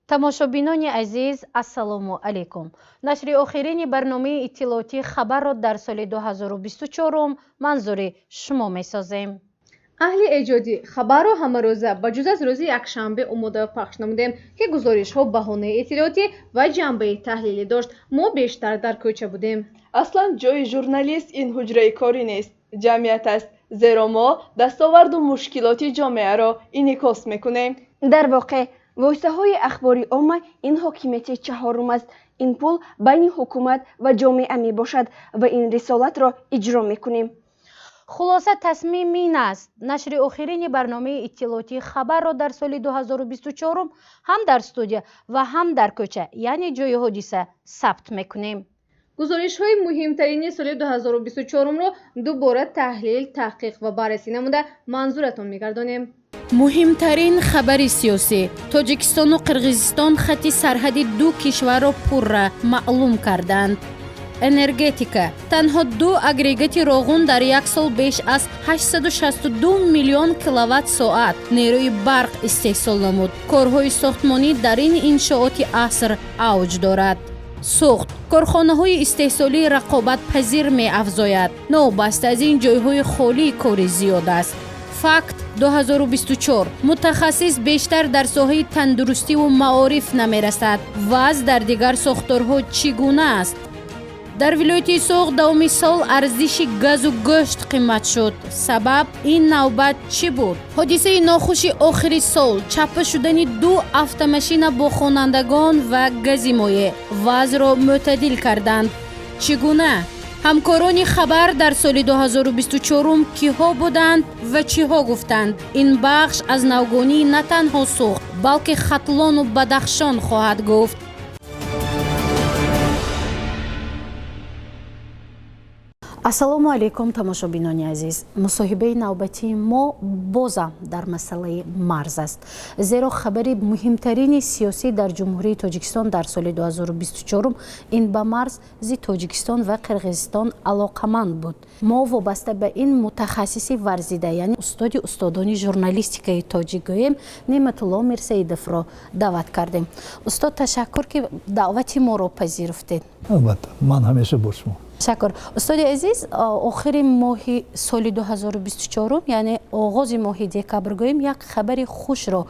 тамошобинони азиз, ассалому алайкум. Нашри охирини барномаи иттилоотии хабарро дар соли 2024 манзури шумо месозем. аҳли эҷоди хабарро ҳамарӯза ба ҷуз аз рӯзи якшанбе омода пахш намудем ки гузоришҳо баҳонаи эттилоотӣ ва ҷанбаи таҳлилӣ дошт. мо бештар дар кӯча будем. аслан ҷои журналист ин ҳуҷраи корӣ нест, ҷамъият аст, зеро мо дастоварду мушкилоти ҷомеаро инъикос мекунем. дар воқеъ воситаҳои ахбори умма ин ҳокимияти чаҳорум аст. ин пул байни ҳукумат ва ҷомеа мебошад ва ин рисолатро иҷро мекунем. хулоса тасмим ин аст: нашри охирини барномаи иттилоотии хабарро дар соли 2024 ҳам дар студия ва ҳам дар кӯча, яъне ҷои ҳодиса сабт мекунем. гузоришҳои муҳимтарини соли 2024-ро дубора таҳлил, таҳқиқ ва баррасӣ намуда манзуратон мегардонем. муҳимтарин хабари сиёсӣ: тоҷикистону қирғизистон хатти сарҳади ду кишварро пурра маълум карданд. энергетика: танҳо 2 агрегати роғун дар як сол беш аз 862 миллион киловатт-соат нерӯи барқ истеҳсол намуд. корҳои сохтмонӣ дар ин иншооти аср авҷ дорад. суғд: корхонаҳои истеҳсолии рақобатпазир меафзояд. новбаста аз ин ҷойҳои холии кори зиёд аст. факт 2024: мутахассис бештар дар соҳаи тандурустиву маориф намерасад. вазъ дар дигар сохторҳо чӣ гуна аст? дар вилояти Соғд давоми сол арзиши газу гӯшт қимат шуд. сабаб ин навбат чӣ буд? ҳодисаи нохуши охири сол: чаппа шудани 2 автомашина бо хонандагон ва гази моеъ вазъро мӯътадил карданд. чӣ гуна? ҳамкорони хабар дар соли 2024 киҳо буданд ва чиҳо гуфтанд? ин бахш аз навгонии на танҳо Суғд, балки хатлону бадахшон хоҳад гуфт. ассалому алайкум тамошобинони азиз. мусоҳибаи навбатии мо бозам дар масъалаи марз аст. зеро хабари муҳимтарини сиёсӣ дар ҷумҳурии Тоҷикистон дар соли 2024 ин ба марзи Тоҷикистон ва Қирғизистон алоқаманд буд. мо вобаста ба ин мутахассиси варзида, яъне устоди устодони журналистикаи тоҷик гӯем, Неъматулло Мирсаидовро даъват кардем. устод, ташаккур ки даъвати моро пазируфтед. албатта, ман ҳамеша бо шумо. шакр. устоди азиз, охири моҳи соли 2024, яъне оғози моҳи декабр гӯем, як хабари хушро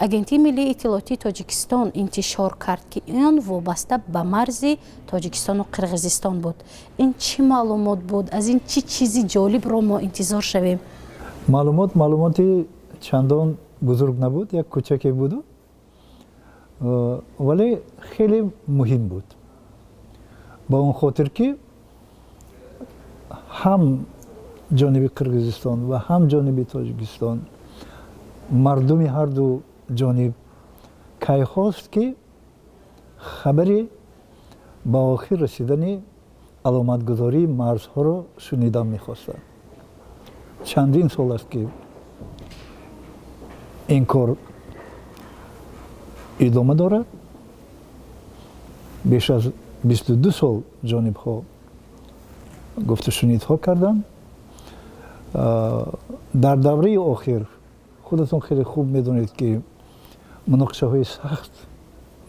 агентии миллии иттилоотии Тоҷикистон интишор кард ки он вобаста ба марзи Тоҷикистону Қирғизистон буд. ин чӣ маълумот буд? аз ин чӣ чизи ҷолибро мо интизор шавем? маълумоти чандон бузург набуд, як кӯчаке буду, вале хеле муҳим буд. ба он хотир ки ҳам ҷониби Қирғизистон ва ҳам ҷониби Тоҷикистон, мардуми ҳарду ҷониб кайхост ки хабари ба охир расидани аломатгузории марзҳоро шунидан мехостанд. чандин сол аст ки ин кор идома дорад. беш аз 22 сол ҷонибҳо гуфтушунидҳо карданд. дар давраи охир худатон хеле хуб медонед ки муноқишаҳои сахт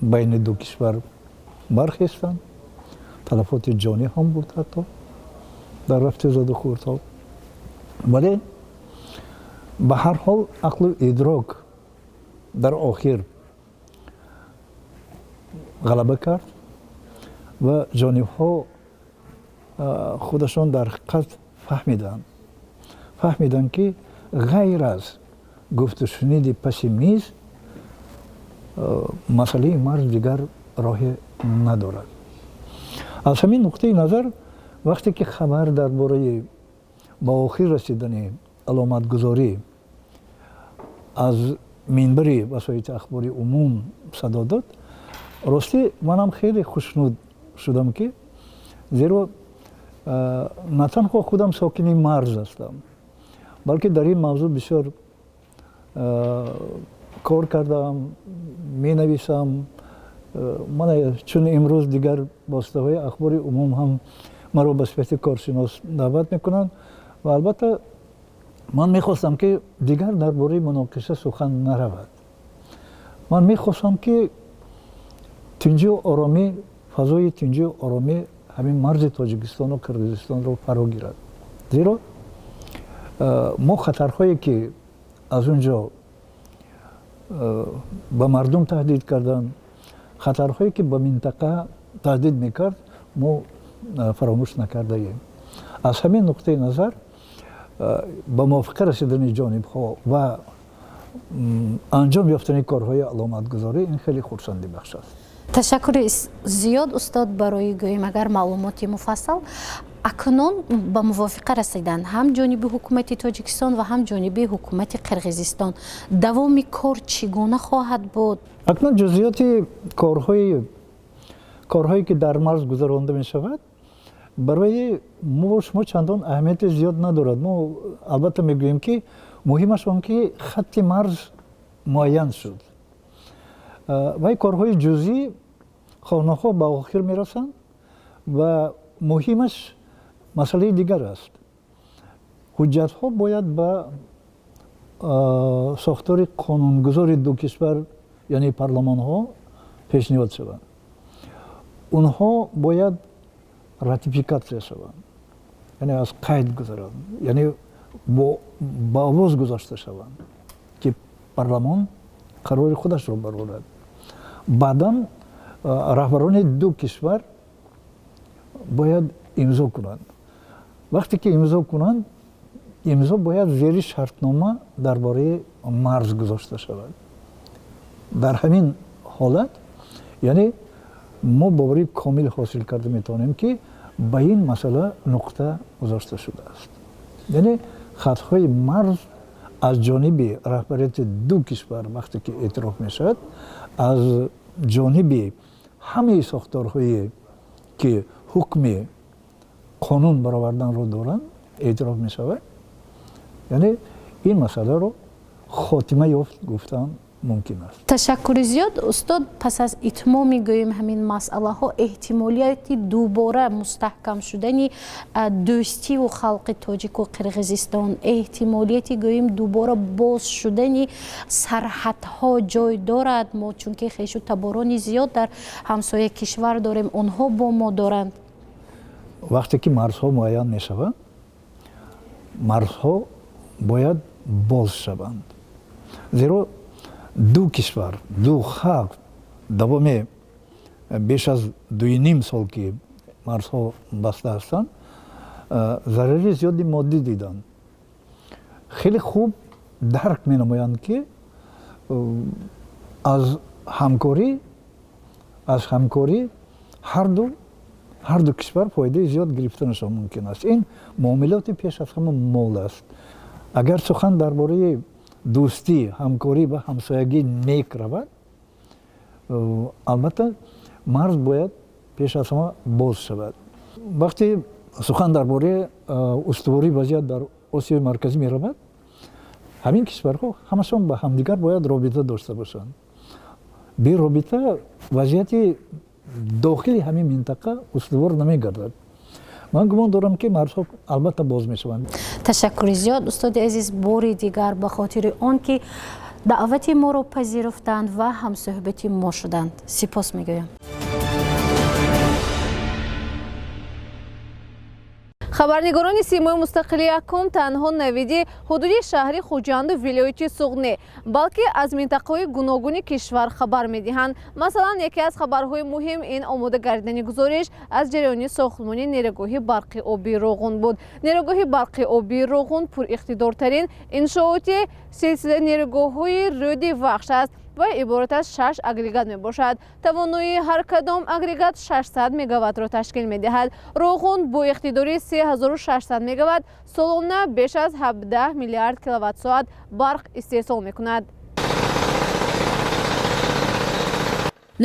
байни ду кишвар бархестанд. талафоти ҷонӣ ҳам буд ҳатто дар рафти заду хурдҳо. вале ба ҳар ҳол ақлу идрок дар охир ғалаба кард ва ҷонибҳо худашон дар ҳақиқат фаҳмиданд ки ғайр аз гуфтушуниди паси миз масъалаи марз дигар роҳе надорад. аз ҳамин нуқтаи назар вақте ки хабар дар бораи ба охир расидани аломатгузорӣ аз минбари васоити ахбори умум садо дод, ростӣ манам хеле хушнуд шудам ки зеро на танҳо худам сокини марз ҳастам, балки дар ин мавзӯъ бисёр кор кардам, менависам. ман чун имрӯз дигар воситаҳои ахбори умум ҳам маро ба сифати коршинос даъват мекунанд ва албатта ман мехостам ки дигар дар бораи муноқиша сухан наравад. ман мехостам ки тинҷи оромӣ, фазои тинҷи оромӣ ҳамин марзи тоҷикистону қирғизистонро фаро гирад. зеро мо хатарҳое ки аз он ҷо ба мардум таҳдид карданд, хатарҳое ки ба минтақа таҳдид мекард, мо фаромӯш накардаем. аз ҳамин нуқтаи назар ба мувофиқа расидани ҷонибҳо ва анҷом ёфтани корҳои аломатгузорӣ ин хеле хурсандибахш аст. ташаккури зиёд устод барои гӯем агар маълумоти муфассал. акнун ба мувофиқа расидан ҳам ҷониби ҳукумати тоҷикистон ва ҳам ҷониби ҳукумати қирғизистон. давоми кор чӣ гуна хоҳад буд? акнун ҷузъиёти корҳое ки дар марз гузаронда мешавад барои шумо чандон аҳамияти зиёд надорад. мо албатта мегӯем ки муҳимаш он ки хатти марз муайян шуд. вай корҳои ҷузъӣ хоҳ-нохоҳ ба охир мерасанд ва муҳимаш масъалаи дигар аст. ҳуҷҷатҳо бояд ба сохтори қонунгузори ду кишвар, яъне парлумонҳо пешниҳод шаванд. онҳо бояд ратификатсия шаванд, яъне аз қайд гузаранд, яъне ба овоз гузошта шаванд ки парлумон қарори худашро барорад. баъдан раҳбарони ду кишвар бояд имзо кунанд. вақте ки имзо кунанд, имзо бояд зери шартнома дар бораи марз гузошта шавад. дар ҳамин ҳолат яъне мо боварии комил ҳосил карда метавонем ки ба ин масъала нуқта гузошта шудааст. яъне хатҳои марз аз ҷониби раҳбарияти ду кишвар вақте ки эътироф мешавад, аз ҷониби ҳамаи сохторҳое ки ҳукми қонун бароварданро доранд эътироф мешавад, яъне ин масъаларо хотима ёфт гуфтан мумкин аст. ташаккури зиёд устод. пас аз итмоми гӯем ҳамин масъалаҳо эҳтимолияти дубора мустаҳкам шудани дӯстиву халқи тоҷику қирғизистон, эҳтимолияти гӯем дубора боз шудани сарҳадҳо ҷой дорад? мо чунки хешу таборони зиёд дар ҳамсояи кишвар дорем, онҳо бо мо доранд. вақте ки марзҳо муайян мешаванд, марзҳо бояд боз шаванд. зеро ду кишвар, ду халқ давоми беш аз 2.5 сол ки марзҳо баста ҳастанд, зарари зиёди моддӣ диданд. хеле хуб дарк менамоянд ки аз ҳамкорӣ ҳар ду кишвар фоидаи зиёд гирифтанашон мумкин аст. ин муомилоти пеш аз ҳама мол аст. агар сухан дар бораи дӯстӣ, ҳамкорӣ ва ҳамсоягӣ нек равад, албатта марз бояд пеш аз ҳама боз шавад. вақте сухан дар бораи устувории вазъият дар осиёи марказӣ меравад, ҳамин кишварҳо ҳамашон ба ҳамдигар бояд робита дошта бошанд. бе робита вазъияти дохили ҳамин минтақа устувор намегардад. ман гумон дорам ки марзҳо албатта боз мешаванд. ташаккури зиёд устоди азиз. бори дигар ба хотири он ки даъвати моро пазируфтанд ва ҳамсӯҳбати мо шуданд, сипос мегӯям. хабарнигорони симои мустақили якум танҳо навиди ҳудуди шаҳри хуҷанду вилояти суғдӣ, балки аз минтақаҳои гуногуни кишвар хабар медиҳанд. масалан, яке аз хабарҳои муҳим ин омода гардидани гузориш аз ҷараёни сохтмони нерӯгоҳи барқи оби Роғун буд. нерӯгоҳи барқи оби Роғун пуриқтидортарин иншооти силсилаи нерӯгоҳҳои рӯди вахш аст ва иборат аз 6 агрегат мебошад. тавонои ҳар кадом агрегат 600 мегаваттро ташкил медиҳад. Роғун бо иқтидори 3600 мегаватт солона беш аз 17 миллиард киловаттсоат барқ истеҳсол мекунад.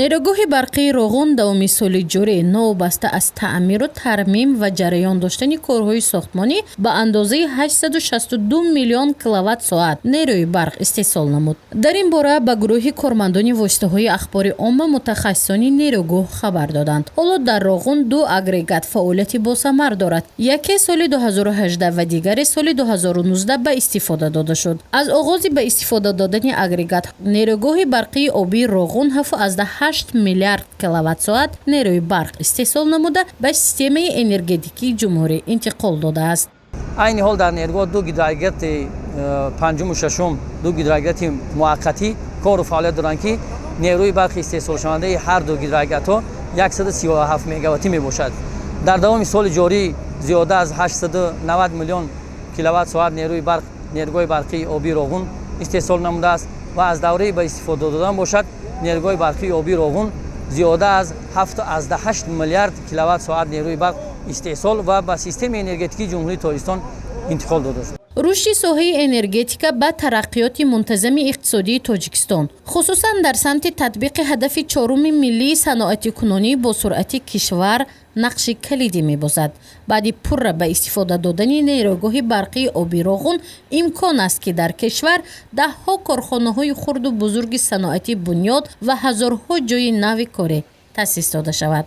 нерӯгоҳи барқии Роғун давоми соли ҷорӣ новобаста аз таъмиру тармим ва ҷараён доштани корҳои сохтмонӣ ба андозаи 862 миллион киловаттсоат нерӯи барқ истеҳсол намуд. дар ин бора ба гурӯҳи кормандони воситаҳои ахбори омма мутахассисони нерӯгоҳ хабар доданд. ҳоло дар Роғун ду агрегат фаъолияти босамар дорад. яке соли 2018 ва дигаре соли 2019 ба истифода дода шуд. аз оғози ба истифода додани агрегат нерӯгоҳи барқии оби Роғун 7 8 миллиард киловатт-соат нерӯи барқ истеҳсол намуда ба системаи энергетикии ҷумҳурӣ интиқол додааст. айни ҳол дар нерго ду гидроагрегати панҷуму шашум ду гидроагрегати муваққатӣ кору фаъолият доранд ки нерӯи барқи истеҳсолшавандаи ҳар ду гидроагрегатҳо 137 мегаваттӣ мебошад. дар давоми соли ҷорӣ зиёда аз 890 миллион киловатт-соат нергоҳи барқии обии роғун истеҳсол намудааст ва аз давраи ба истифода додан бошад нергоҳи барқии обии роғун зиёда аз 7 миллиард киловатт-соат нерӯи барқ истеҳсол ва ба системаи энергетикии ҷумҳурии Тоҷикистон интиқол дода шуд. рушди соҳаи энергетика ба тараққиёти мунтазами иқтисодии Тоҷикистон, хусусан дар самти татбиқи ҳадафи чоруми миллии саноатикунонии босуръати кишвар нақши калидӣ мебозад. баъди пурра ба истифода додани нерӯгоҳи барқии обии роғун имкон аст ки дар кишвар даҳҳо корхонаҳои хурду бузурги саноати бунёд ва ҳазорҳо ҷойи нави корӣ таъсис дода шавад.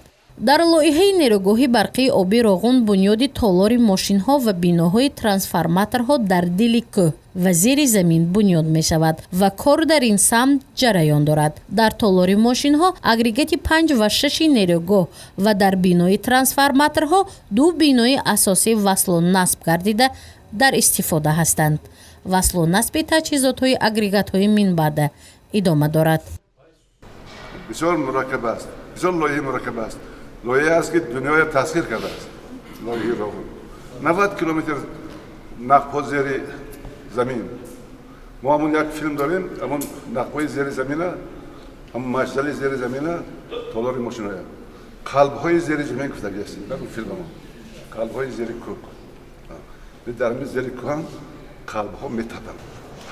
дар лоиҳаи нерӯгоҳи барқии обии роғун бунёди толори мошинҳо ва биноҳои трансформаторҳо дар дили кӯҳ ва зери замин бунёд мешавад ва кор дар ин самт ҷараён дорад. дар толори мошинҳо агрегати 5 ва 6 нерӯгоҳ ва дар бинои трансформаторҳо 2 бинои асосӣ васлу насб гардида дар истифода ҳастанд. васлу насби таҷҳизотҳои агрегатҳои минбаъда идома дорад. بسیار مرکب است. بسیار لایه مرکب است. لایه است که دنیای تسخیر کرده است. لایه روغن 90 کیلومتر نقب‌ها زیر زمین. ما همون یک فیلم داریم، همون نقب‌های زیر زمینه، همون مشعل زیر زمینه، تالار ماشین‌های قلب‌های زیر زمین گفتگی است. در اون فیلم ما قلب‌های زیر کوه. به درمی زیر کوه قلب‌ها میتپند.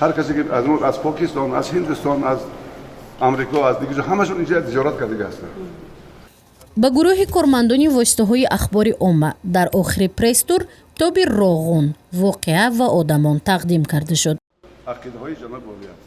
هر کسی که از پاکستان، از هندوستان، از آمریکا از دیگه جا همشون اینجا تجارت کرده هستن. ба гурӯҳи кормандони воситаҳои ахбори омма дар охири пресс-тур тоби роғун, воқеа ва одамон тақдим карда шуд. عقیده‌های جناب والی است.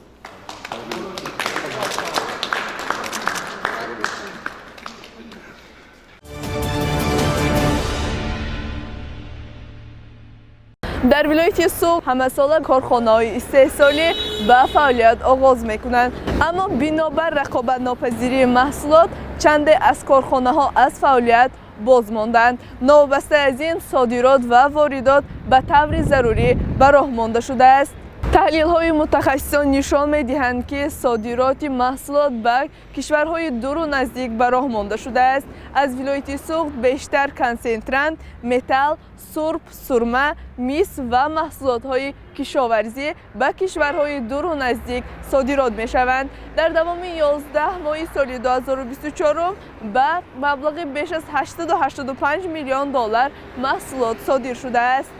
дар вилояти Суғд ҳамасола корхонаҳои истеҳсолӣ ба фаъолият оғоз мекунанд, аммо бинобар рақобатнопазирии маҳсулот чанде аз корхонаҳо аз фаъолият боз монданд. новобаста аз ин содирот ва воридот ба таври зарурӣ ба роҳ монда шудааст. таҳлилҳои мутахассисон нишон медиҳанд, ки содироти маҳсулот ба кишварҳои дуру наздик ба роҳ монда шудааст. аз вилояти Суғд бештар консентрант, металл, сурб, сурма, мис ва маҳсулотҳои кишоварзӣ ба кишварҳои дуру наздик содирот мешаванд. дар давоми 11 моҳи соли 2024 ба маблағи беш аз 885 миллион доллар маҳсулот содир шудааст.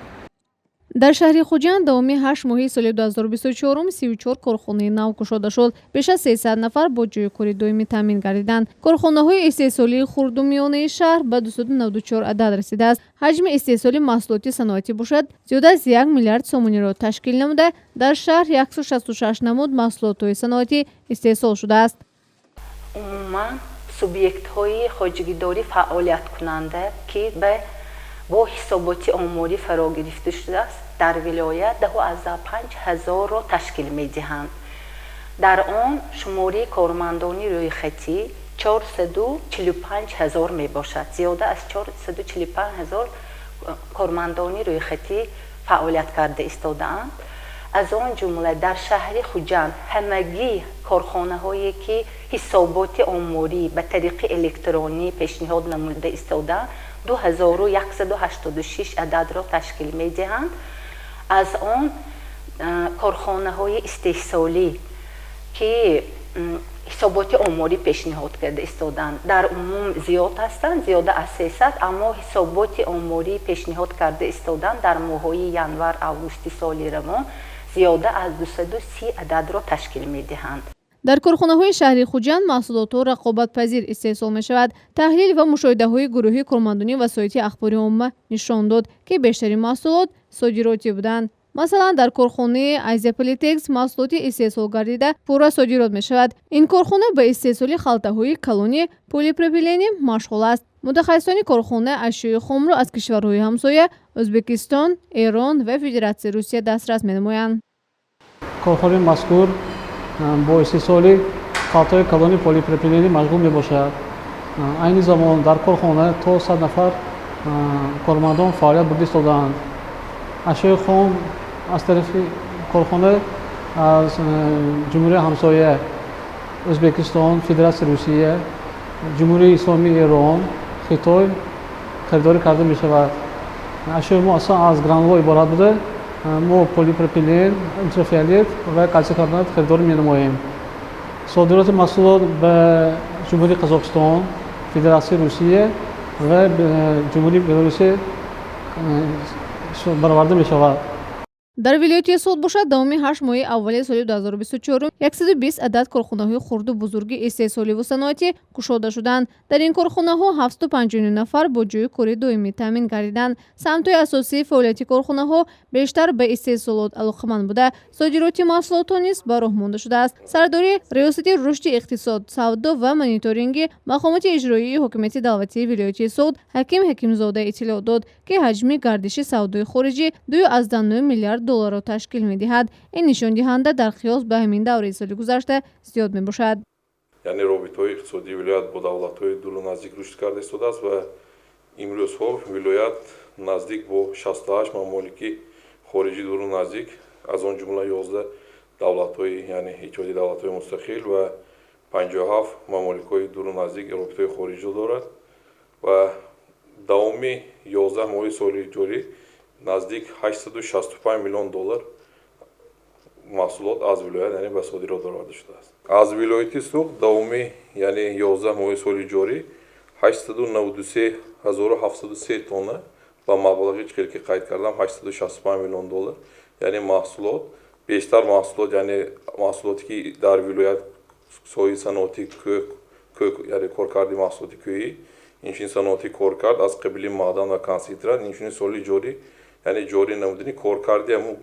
дар шаҳри Хуҷанд давоми 8 моҳи соли 2024 34 корхонаи нав кушода шуд. беш аз 300 нафар бо ҷойи кори доимӣ таъмин гардиданд. корхонаҳои истеҳсолии хурду миёнаи шаҳр ба 294 адад расидааст. ҳаҷми истеҳсоли маҳсулоти саноатӣ бошад зиёда аз 1 миллиард сомониро ташкил намуда, дар шаҳр 166 намуд маҳсулотҳои саноатӣ истеҳсол шудааст. умуман субъектҳои хоҷигидорӣ фаъолияткунанда ки бо ҳисоботи оморӣ фаро гирифта шудааст дар вилоят 125 ҳазорро ташкил медиҳанд. дар он шумори кормандони рӯйхатӣ 445 ҳазор мебошад. зиёда аз 445 ҳазор кормандони рӯйхатӣ фаъолият карда истодаанд. аз он ҷумла дар шаҳри Хуҷанд ҳамагӣ корхонаҳое ки ҳисоботи оморӣ ба тариқи электронӣ пешниҳод намуда истодаанд 2186 ададро ташкил медиҳанд. аз он корхонаҳои истеҳсолӣ ки ҳисоботи оморӣ пешниҳод карда истоданд дар умум зиёд ҳастанд, зиёда аз 300, аммо ҳисоботи оморӣ пешниҳод карда истоданд дар моҳҳои январ августи соли равон зиёда аз 230 ададро ташкил медиҳанд. дар корхонаҳои шаҳри Хуҷанд маҳсулотҳо рақобатпазир истеҳсол мешавад. таҳлил ва мушоҳидаҳои гурӯҳи кормандони васоити ахбори омма нишон дод, ки бештари маҳсулот содиротӣ буданд. масалан, дар корхонаи Азияполитекс маҳсулоти истеҳсол гардида пурра содирот мешавад. ин корхона ба истеҳсоли халтаҳои калони полипропилени машғул аст. мутахассисони корхона ашёи хомро аз кишварҳои ҳамсоя Ӯзбекистон, Эрон ва Федератсияи Русия дастрас менамоянд. корхонаи мазкур бо истеҳсоли асфалтҳои калони полипропилени машғул мебошад. айни замон дар корхона то 100 нафар кормандон фаъолият бурда истоданд. ашёи хом аз тарафи корхона аз ҷумҳурии ҳамсоя Ӯзбекистон, Федератсияи Русия, ҷумҳурии исломии Эрон, Хитой харидорӣ карда мешавад. ашёи мо аслан аз гранула иборат буда мо полипропилен, ультрафиолет ва кальций-карбонат харидорӣ менамоем. صادرات محصولات به جمهوری قزاقستان، فدراسیون روسیه و جمهوری بلاروس برآورده می شود. дар вилояти суд бошад давоми 8 моҳи аввали соли 2024 120 адад корхонаҳои хурду бузурги истеҳсоливу саноатӣ кушода шуданд. дар ин корхонаҳо 759 нафар бо ҷойи кори доимӣ таъмин гардиданд. самтҳои асосии фаъолияти корхонаҳо бештар ба истеҳсолот алоқаманд буда, содироти маҳсулотҳо низ ба роҳ монда шудааст. сардори риёсати рушди иқтисод, савдо ва мониторинги мақомоти иҷроии ҳокимияти давлатии вилояти суд ҳаким ҳакимзода иттилоъ дод, ки ҳаҷми гардиши савдои хориҷӣ 2,9 миллиард долларро ташкил медиҳад. ин нишондиҳанда дар қиёс ба ҳамин давраи соли гузашта зиёд мебошад. яъне робитаҳои иқтисодии вилоят бо давлатҳои дуру наздик рушд карда истодааст ва имрӯзҳо вилоят наздик бо 68 мамолики хориҷи дуру наздик, аз он ҷумла 11 давлатҳои яъне иттиҳоди давлатҳои мустақил ва 57 мамоликҳои дуру наздик робитаҳои хориҷӣ дорад ва давоми 11 моҳи соли ҷорӣ наздик 865 миллион доллар маҳсулот аз вилоят яъне ба содирот бароварда шудааст. аз вилояти суғ давоми яъне 11 моҳи соли ҷорӣ 893,703 тонна ба маблағи чиқел ки қайд кардам 865 миллион доллар яъне маҳсулот бештар маҳсулот яъне маҳсулоте ки дар вилоят соҳаи саноати кӯк яъне коркарди маҳсулоти кӯҳӣ инчунин саноати коркард аз қабили маъдан ва консентрат инчунин соли ҷорӣ яъне ҷорӣ намудани коркарди ҳамун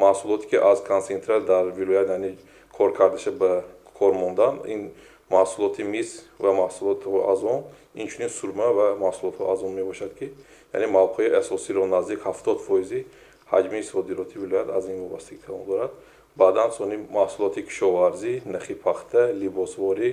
маҳсулоте ки аз консентрат дар вилоят яъне коркардаша ба кор мондан ин маҳсулоти мис ва маҳсулотҳо аз он инчунин сурма ва маҳсулотҳо аз он мебошад ки яъне мавқеи асосиро наздик 70% ҳаҷми содироти вилоят аз ин вобастагӣ дорад. баъдан сони маҳсулоти кишоварзӣ, нахи пахта, либосворӣ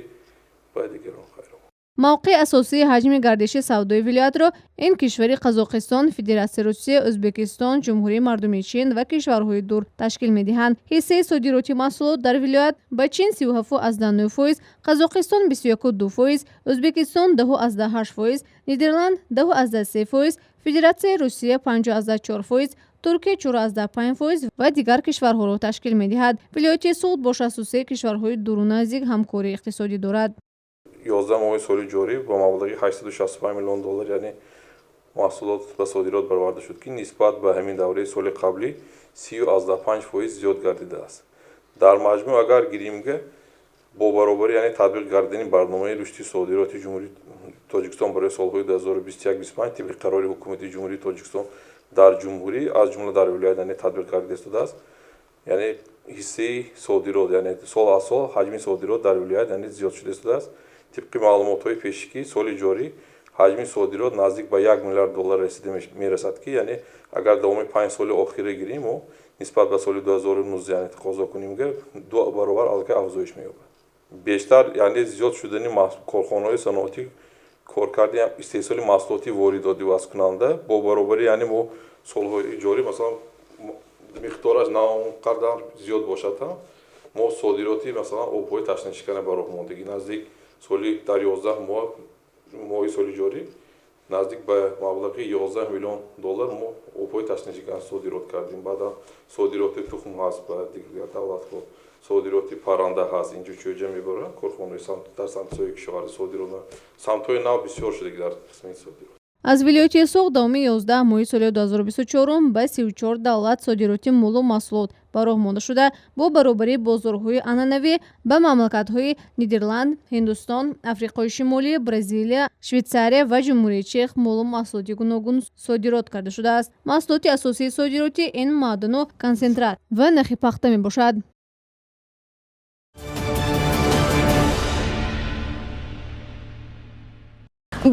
ва дигарон хайрон. мавқеи асосии ҳаҷми гардиши савдои вилоятро ин кишвари Қазоқистон, Федератсияи Русия, Ӯзбекистон, Ҷумҳурии Мардуми Чин ва кишварҳои дур ташкил медиҳанд. ҳиссаи содироти маҳсулот дар вилоят ба Чин 37,9%, Қазоқистон 21,2%, Ӯзбекистон 10,8%, Нидерланд 10,3%, Федератсияи Русия 5,4%, Туркия 4,5% ва дигар кишварҳоро ташкил медиҳад. Вилояти суд бо 63 кишварҳои дуру наздик ҳамкории иқтисодӣ дорад. 11 моҳи соли ҷорӣ ба маблағи 865 миллион доллар яъне маҳсулот ба содирот бароварда шуд ки нисбат ба ҳамин давраи соли қаблӣ 30,5% зиёд гардидааст. дар маҷмӯъ агар гирим ки бо баробарӣ яъне татбиқ гардидани барномаи рушди содироти ҷумҳурии Тоҷикистон барои солҳои 2021-25 тибқи қарори ҳукумати ҷумҳурии Тоҷикистон дар ҷумҳурӣ аз ҷумла дар вилоят яъне татбиқ карда истодааст. яъне ҳиссаи содирот яъне сол аз сол ҳаҷми содирот дар вилоят яъне зиёд шуда истодааст. тибқи маълумотҳои пешакӣ соли ҷорӣ ҳаҷми содирот наздик ба 1 миллиард доллар расида мерасад ки яъне агар давоми 5 соли охира гирем мо нисбат ба соли 2019 яъне тақозо кунем ки 2 баробар аллакай афзоиш меёбад. бештар яъне зиёд шудани корхонаҳои саноатӣ коркарди истеҳсоли маҳсулоти воридоти васкунанда бо баробари яъне мо солҳои ҷорӣ масалан миқдораш на он қадар зиёд бошад мо содироти масалан обҳои ташнашикана ба роҳ мондагӣ наздик соли дар 11 моҳи соли ҷорӣ наздик ба маблағи 11 миллион доллар мо обҳои ташнашикана содирот кардем. баъдан содироти тухм ҳаст ба дигар давлатҳо, содироти парранда ҳаст, инҷо чӯҷа мебаранд корхонаҳои дар самтҳои кишоварзӣ содирот самтҳои нав бисёр шуда дар қисми содирот. аз вилояти суғ давоми 11 моҳи соли 2024 ба 34 давлат содироти молу маҳсулот ба роҳ монда шуда бо баробари бозорҳои анъанавӣ ба мамлакатҳои Нидерланд, Ҳиндустон, Африқои Шимолӣ, Бразилия, Швейтсария ва Ҷумҳурии Чех молу маҳсулоти гуногун содирот карда шудааст. маҳсулоти асосии содироти ин маъдану консентрат ва нахи пахта мебошад.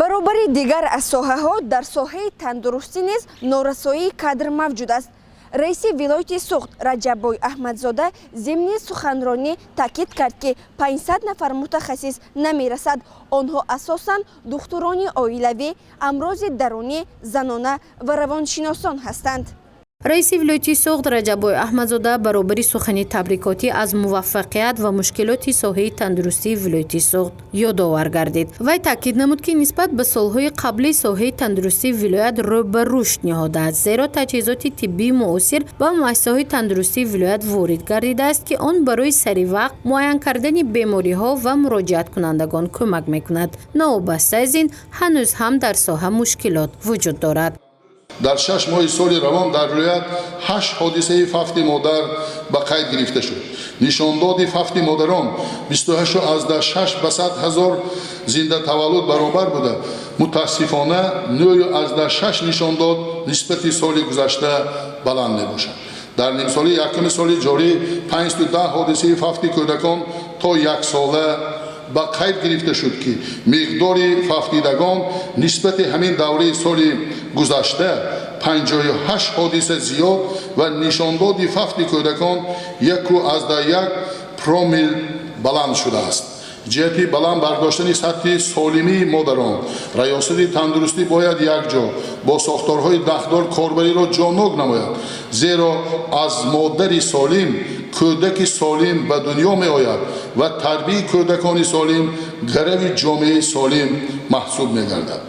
баробари дигар аз соҳаҳо дар соҳаи тандурустӣ низ норасоии кадр мавҷуд аст. раиси вилояти суғд Раҷаббой Аҳмадзода зимни суханронӣ таъкид кард, ки 500 нафар мутахассис намерасад. онҳо асосан духтурони оилавӣ, амрози дарунӣ, занона ва равоншиносон ҳастанд. раиси вилояти суғд Раҷаббой Аҳмадзода баробари сухани табрикотӣ аз муваффақият ва мушкилоти соҳаи тандурустии вилояти суғд ёдовар гардид. Вай таъкид намуд, ки нисбат ба солҳои қаблӣ соҳаи тандурустии вилоят рӯ ба рушд ниҳодааст, зеро таҷҳизоти тиббии муосир ба муассисаҳои тандурустии вилоят ворид гардидааст, ки он барои саривақт муайян кардани бемориҳо ва муроҷиаткунандагон кӯмак мекунад. новобаста аз ин ҳанӯз ҳам дар соҳа мушкилот вуҷуд дорад. дар 6 моҳи соли равон дар вилоят 8 ҳодисаи фафти модар ба қайд гирифта шуд. нишондоди фафти модарон 28,6 ба 100 ҳазор зинда таваллуд баробар буда, мутаассифона 9,6 нишондод нисбати соли гузашта баланд мебошад. дар нимсоли якуми соли ҷорӣ 510 ҳодисаи фафти кӯдакон то яксола ба қайд гирифта шуд, ки миқдори фафтидагон нисбати ҳамин давраи соли гузашта 58 ҳодиса зиёд ва нишондоди фафти кӯдакон 1,1 промил баланд шудааст. ҷиҳати баланд бардоштани сатҳи солимии модарон, раёсати тандурустӣ бояд якҷо бо сохторҳои дахдор корбариро ҷонок намояд, зеро аз модари солим кӯдаки солим ба дунё меояд ва тарбияи кӯдакони солим гарави ҷомеаи солим маҳсуб мегардад.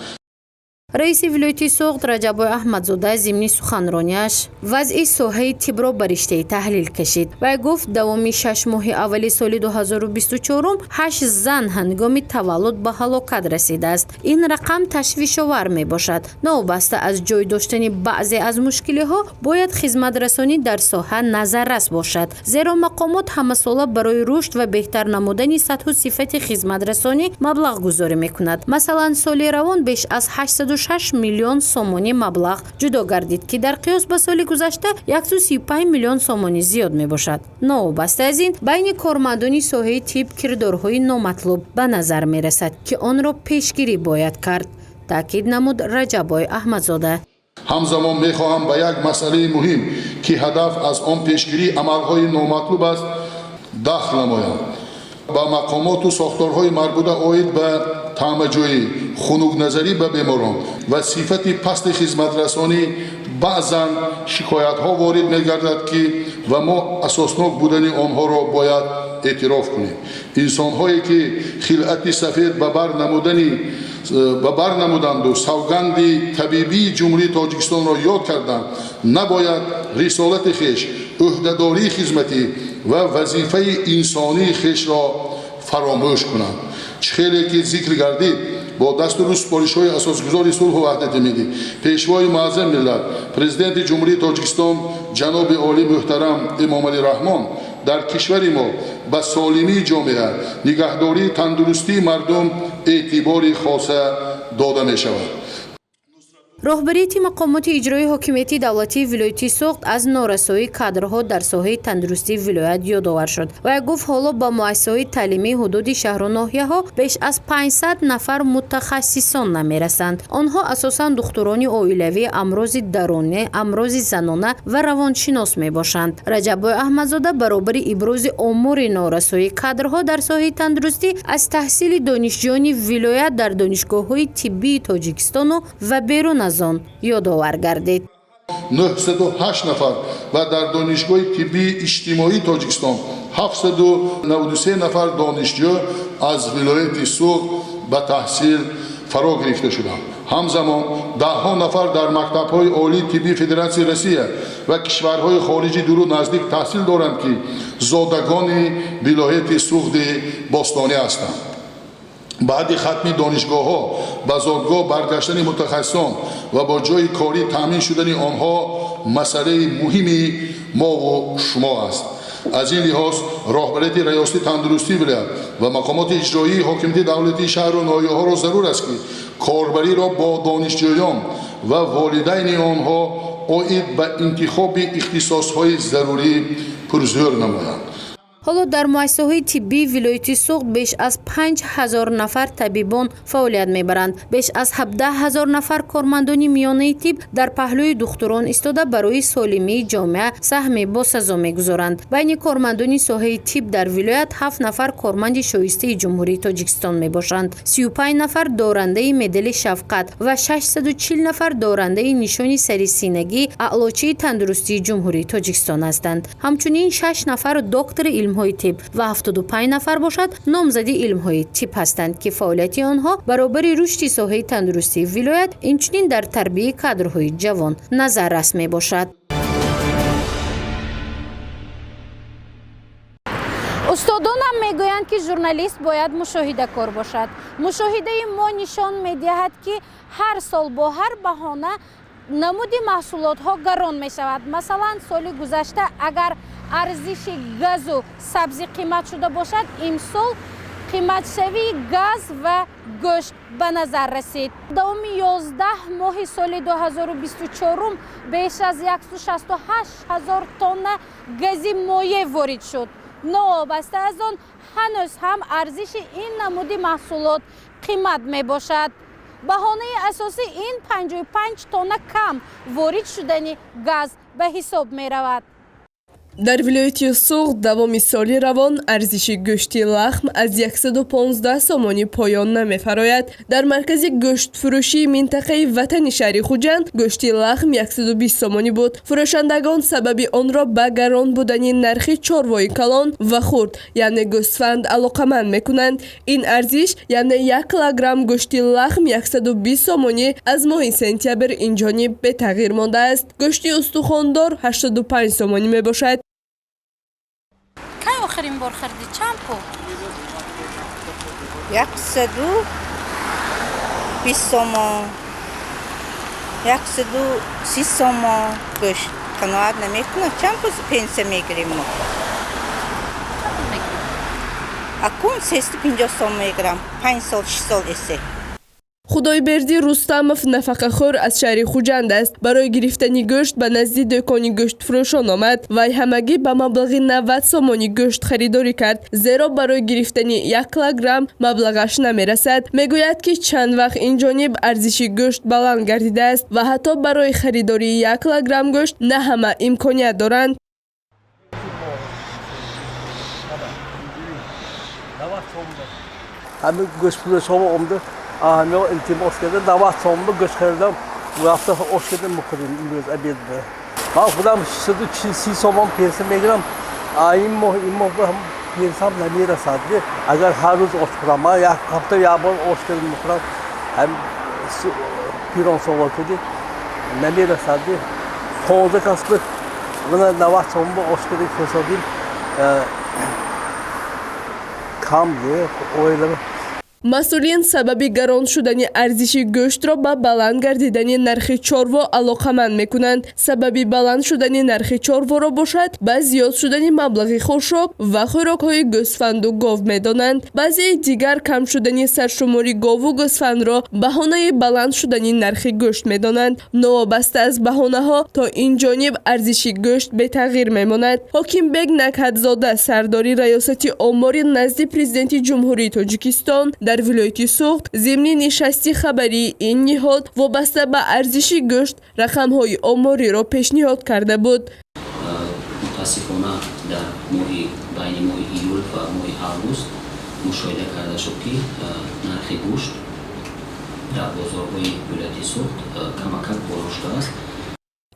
раиси вилояти суғд Раҷаббой Аҳмадзода зимни суханрониаш вазъи соҳаи тибро ба риштаи таҳлил кашид. Вай гуфт давоми 6 моҳи аввали соли 2024 8 зан ҳангоми таваллуд ба ҳалокат расидааст. ин рақам ташвишовар мебошад. новобаста аз ҷой доштани баъзе аз мушкилиҳо бояд хизматрасонӣ дар соҳа назаррас бошад, зеро мақомот ҳамасола барои рушд ва беҳтар намудани сатҳу сифати хизматрасонӣ маблағ гузорӣ мекунад. масалан соли равон беш аз 806 миллион сомонӣ маблағ ҷудо гардид, ки дар қиёс ба соли гузашта 135 миллион сомонӣ зиёд мебошад. новобаста аз ин байни кормандони соҳаи тиб кирдорҳои номатлуб ба назар мерасад, ки онро пешгирӣ бояд кард, таъкид намуд Раҷаббой Аҳмадзода. ҳамзамон мехоҳам ба як масъалаи муҳим, ки ҳадаф аз он пешгирии амалҳои номатлуб аст, дахл намоям. ба мақомоту сохторҳои марбута оид ба таъмаҷӯӣ, хунукназарӣ ба беморон ва сифати пасти хизматрасонӣ баъзан шикоятҳо ворид мегардад, ки ва мо асоснок будани онҳоро бояд эътироф кунем. инсонҳое ки хилъати сафед ба бар намуданду савганди табибии ҷумҳурии Тоҷикистонро ёд карданд, набояд рисолати хеш, ӯҳдадории хизматӣ ва вазифаи инсонии хешро фаромӯш кунанд. чихеле ки зикр гардид, бо дастуру супоришҳои асосгузори сулҳу ваҳдати миллӣ, пешвои муаззам миллат, президенти ҷумҳурии Тоҷикистон ҷаноби олӣ муҳтарам Эмомалӣ Раҳмон дар кишвари мо ба солимии ҷомеа, нигаҳдории тандурустии мардум эътибори хоса дода мешавад. роҳбарияти мақомоти иҷроии ҳокимияти давлатии вилояти суғд аз норасоии кадрҳо дар соҳаи тандурустии вилоят ёдовар шуд. Вай гуфт ҳоло ба муассисаҳои таълимии ҳудуди шаҳру ноҳияҳо беш аз 500 нафар мутахассисон намерасанд. онҳо асосан духтурони оилавӣ, амрози дарунӣ, амрози занона ва равоншинос мебошанд. Раҷаббой Аҳмадзода баробари ибрози омори норасоии кадрҳо дар соҳаи тандурустӣ аз таҳсили донишҷӯёни вилоят дар донишгоҳҳои тиббии Тоҷикистону ва берун аз он ёдовар гардид. 908 нафар ва дар донишгоҳи тиббии иҷтимоии Тоҷикистон 793 нафар донишҷӯ аз вилояти суғд ба таҳсил фаро гирифта шуданд. ҳамзамон даҳҳо нафар дар мактабҳои олии тиббии Федератсияи Россия ва кишварҳои хориҷи дуру наздик таҳсил доранд, ки зодагони вилояти суғди бостонӣ ҳастанд. баъди хатми донишгоҳҳо ба зодгоҳ баргаштани мутахассисон ва бо ҷои корӣ таъмин шудани онҳо масъалаи муҳими мову шумо аст. аз ин лиҳоз роҳбарияти раёсати тандурустии вилоят ва мақомоти иҷроии ҳокимияти давлатии шаҳру ноҳияҳоро зарур аст, ки корбариро бо донишҷӯён ва волидайни онҳо оид ба интихоби ихтисосҳои зарурӣ пурзӯр намоянд. ҳоло дар муассисаҳои тиббии вилояти суғд беш аз 5000 нафар табибон фаъолият мебаранд. Беш аз 17000 нафар кормандони миёнаи тиб дар паҳлӯи духтурон истода барои солимии ҷомеа саҳми босазо мегузоранд. Байни кормандони соҳаи тиб дар вилоят 7 нафар корманди шоистаи ҷумҳурии Тоҷикистон мебошанд. 35 нафар дорандаи медали шафқат ва 640 нафар дорандаи нишони сарисинагӣ аълочии тандурустии ҷумҳурии Тоҷикистон ҳастанд. Ҳамчунин 6 нафар доктори илмҳои тиб ва 75 нафар бошад номзади илмҳои тиб ҳастанд, ки фаъолияти онҳо баробари рушди соҳаи тандурустии вилоят инчунин дар тарбияи кадрҳои ҷавон назаррас мебошад. устодонам мегӯянд, ки журналист бояд мушоҳидакор бошад. мушоҳидаи мо нишон медиҳад, ки ҳар сол бо ҳар баҳона намуди маҳсулотҳо гарон мешавад. Масалан, соли гузашта агар арзиши газу сабзи қимат шуда бошад, имсол қиматшавии газ ва гӯшт ба назар расид. Давоми 11 моҳи соли 2024 беш аз 168 000 тонна гази моеъ ворид шуд. новобаста аз он ҳанӯз ҳам арзиши ин намуди маҳсулот қимат мебошад. баҳонаи асосӣ ин 55 тонна кам ворид шудани газ ба ҳисоб меравад. дар вилояти суғд давоми соли равон арзиши гӯшти лахм аз 115 сомонӣ поён намефарояд. дар маркази гӯштфурӯшии минтақаи ватани шаҳри Хуҷанд гӯшти лахм 120 сомонӣ буд. фурӯшандагон сабаби онро ба гарон будани нархи чорвои калон ва хурд яъне гӯсфанд алоқаманд мекунанд. ин арзиш яъне 1 килограмм гӯшти лахм 120 сомонӣ аз моҳи сентябр инҷониб бетағйир мондааст. гӯшти устухондор 85 сомонӣ мебошад. آخرین بار خریدی چند پول؟ 120 سومون 130 سومون گوشت قناعت نمیکنه. چند پول پنسه میگیریم ما؟ اکون 350 سوم میگیرم. 5 سال 6 سال ایسه. худойберди рустамов нафақахӯр аз шаҳри хуҷанд аст. барои гирифтани гӯшт ба назди дӯкони гӯштфурӯшон омад. вай ҳамагӣ ба маблағи 90 сомони гӯшт харидорӣ кард, зеро барои гирифтани 1 килограмм маблағаш намерасад. мегӯяд, ки чанд вақт инҷониб арзиши гӯшт баланд гардидааст ва ҳатто барои харидории 1 килограмм гӯшт на ҳама имконият доранд. همه گوشت فروش ها اومده همه التماس کرده 90 سوم گوشت خریدم و هفته آش کردم می‌خوریم امروز عبید به من خودم 130 سوم پیسه میگیرم. این ماه هم پیسم نمیرسد. اگر هر روز آش خورم من یک هفته یک بار آش کردم می‌خورم هم پیران سوال کردی نمیرسد. 15 کسب من 90 سوم آش کردم حسابیم کم یه اویلم. масъулин сабаби гарон шудани арзиши гӯштро ба баланд гардидани нархи чорво алоқаманд мекунанд. сабаби баланд шудани нархи чорворо бошад ба зиёд шудани маблағи хӯшок ва хӯрокҳои гӯсфанду гов медонанд. баъзеи дигар кам шудани саршумори гову гӯсфандро баҳонаи баланд шудани нархи гӯшт медонанд. новобаста аз баҳонаҳо то инҷониб арзиши гӯшт бетағйир мемонад. ҳокимбек накҳатзода сардори раёсати омори назди президенти ҷумҳурии Тоҷикистон дар вилояти суғд зимни нишасти хабарии ин ниҳод вобаста ба арзиши гӯшт рақамҳои омориро пешниҳод карда буд. мутаассифона дар байни моҳи июл ва моҳи август мушоҳида карда шуд, ки нархи гӯшт дар бозорҳои вилояти суғд камакак боло шудааст.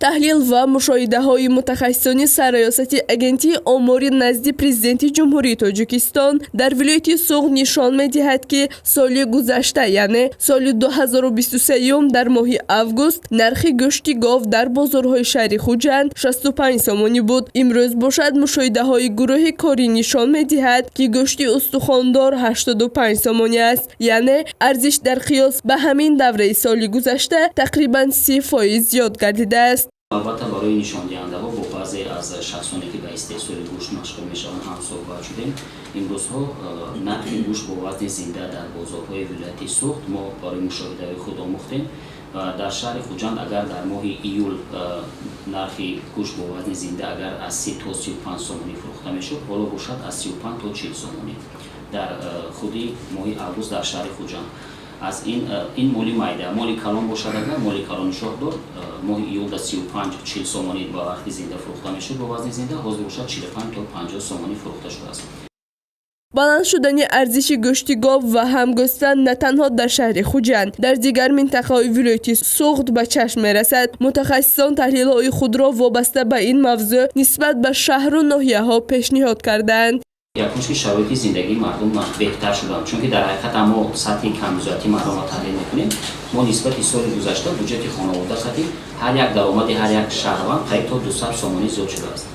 таҳлил ва мушоҳидаҳои мутахассисони сарраёсати агентии омори назди президенти ҷумҳурии Тоҷикистон дар вилояти суғд нишон медиҳад, ки соли гузашта яъне соли 2023 дар моҳи август нархи гӯшти гов дар бозорҳои шаҳри Хуҷанд 65 сомонӣ буд. имрӯз бошад мушоҳидаҳои гурӯҳи корӣ нишон медиҳад, ки гӯшти устухондор 85 сомонӣ аст, яъне арзиш дар қиёс ба ҳамин давраи соли гузашта тақрибан 30% зиёд гардидааст. албатта барои нишондиҳандаҳо бо баъзе аз шахсоне ки ба истеҳсоли гӯшт машғул мешаванд ҳам суҳбат шудем. имрӯзҳо нархи гӯшт бо вазни зинда дар бозорҳои вилояти суғд мо бораи мушоҳидаи худ омӯхтем. дар шаҳри хуҷанд агар дар моҳи июл нархи гӯшт бо вазни зинда агар аз 30 то 35 сомонӣ фурӯхта мешуд, ҳоло бошад аз 35 то 40 сомонӣ. дар худи моҳи август дар шаҳри хуҷанд аз ин моли майда, моли калон бошад, агар моли калони шоҳдор моҳи июл да 35-40 сомонӣ ба вақти зинда фурӯхта мешуд, бо вазни зинда ҳозир бошад 45 то 50 сомонӣ фурӯхта шудааст. баланд шудани арзиши гӯшти гов ва ҳамгӯстан на танҳо дар шаҳри хуҷанд, дар дигар минтақаҳои вилояти суғд ба чашм мерасад. мутахассисон таҳлилҳои худро вобаста ба ин мавзӯъ нисбат ба шаҳру ноҳияҳо пешниҳод карданд. якунш ки шароити зиндагии мардум беҳтар шуданд, чунки дар ҳақиқат мо сатҳи камбизоатии мардумро таҳлил мекунем. мо нисбати соли гузашта буҷети хонавода сатҳи ҳар як даромади ҳар як шаҳрванд қариб то 200 сомонӣ зиёд шудааст